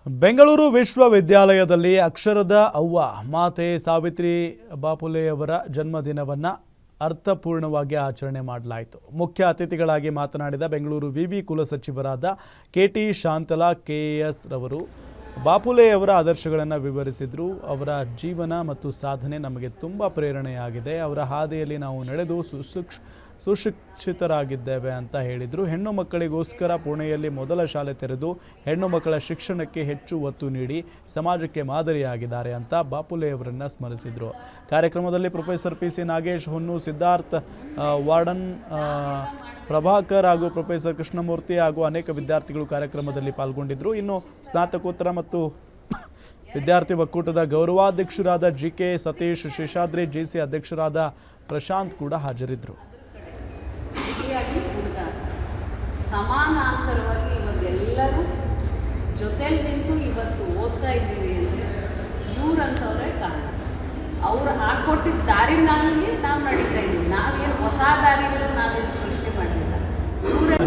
ಬೆಂಗಳೂರು ವಿಶ್ವವಿದ್ಯಾಲಯದಲ್ಲಿ ಅಕ್ಷರದ ಅವ್ವ ಮಾತೆ ಸಾವಿತ್ರಿ ಬಾಪುಲೆಯವರ ಜನ್ಮದಿನವನ್ನು ಅರ್ಥಪೂರ್ಣವಾಗಿ ಆಚರಣೆ ಮಾಡಲಾಯಿತು. ಮುಖ್ಯ ಅತಿಥಿಗಳಾಗಿ ಮಾತನಾಡಿದ ಬೆಂಗಳೂರು ವಿವಿ ಕುಲಸಚಿವರಾದ KT ಶಾಂತಲಾ KS ರವರು ಬಾಪುಲೆಯವರ ಆದರ್ಶಗಳನ್ನು ವಿವರಿಸಿದರು. ಅವರ ಜೀವನ ಮತ್ತು ಸಾಧನೆ ನಮಗೆ ತುಂಬ ಪ್ರೇರಣೆಯಾಗಿದೆ. ಅವರ ಹಾದಿಯಲ್ಲಿ ನಾವು ನಡೆದು ಸುಶಿಕ್ಷಿತರಾಗಿದ್ದೇವೆ ಅಂತ ಹೇಳಿದರು. ಹೆಣ್ಣು ಮಕ್ಕಳಿಗೋಸ್ಕರ ಪುಣೆಯಲ್ಲಿ ಮೊದಲ ಶಾಲೆ ತೆರೆದು ಹೆಣ್ಣು ಮಕ್ಕಳ ಶಿಕ್ಷಣಕ್ಕೆ ಹೆಚ್ಚು ಒತ್ತು ನೀಡಿ ಸಮಾಜಕ್ಕೆ ಮಾದರಿಯಾಗಿದ್ದಾರೆ ಅಂತ ಬಾಪುಲೆಯವರನ್ನು ಸ್ಮರಿಸಿದರು. ಕಾರ್ಯಕ್ರಮದಲ್ಲಿ ಪ್ರೊಫೆಸರ್ PC ನಾಗೇಶ್ ಹೊನ್ನು, ಸಿದ್ಧಾರ್ಥ್ ವಾರ್ಡನ್, ಪ್ರಭಾಕರ್ ಹಾಗೂ ಪ್ರೊಫೆಸರ್ ಕೃಷ್ಣಮೂರ್ತಿ ಹಾಗೂ ಅನೇಕ ವಿದ್ಯಾರ್ಥಿಗಳು ಕಾರ್ಯಕ್ರಮದಲ್ಲಿ ಪಾಲ್ಗೊಂಡಿದ್ದರು. ಇನ್ನು ಸ್ನಾತಕೋತ್ತರ ಮತ್ತು ವಿದ್ಯಾರ್ಥಿ ಒಕ್ಕೂಟದ ಗೌರವಾಧ್ಯಕ್ಷರಾದ GK ಸತೀಶ್, ಶೇಷಾದ್ರಿ GC ಅಧ್ಯಕ್ಷರಾದ ಪ್ರಶಾಂತ್ ಕೂಡ ಹಾಜರಿದ್ದರು. ಸಮಾನಾಂತರವಾಗಿ ಇವಾಗೆಲ್ಲರೂ ಜೊತೆಲಿ ನಿಂತು ಇವತ್ತು ಓದ್ತಾ ಇದ್ದೀವಿ ಅಂದರೆ ಇವರಂಥವ್ರೆ ಕಾರಣ. ಅವರು ಹಾಕ್ಕೊಟ್ಟಿದ್ದ ದಾರಿನಲ್ಲಿ ನಾವು ನಡೀತಾ ಇದ್ದೀವಿ. ನಾವೇನು ಹೊಸ ದಾರಿಗಳು ನಾವೇನು ಸೃಷ್ಟಿ ಮಾಡಲಿಲ್ಲ. ಇವರೇ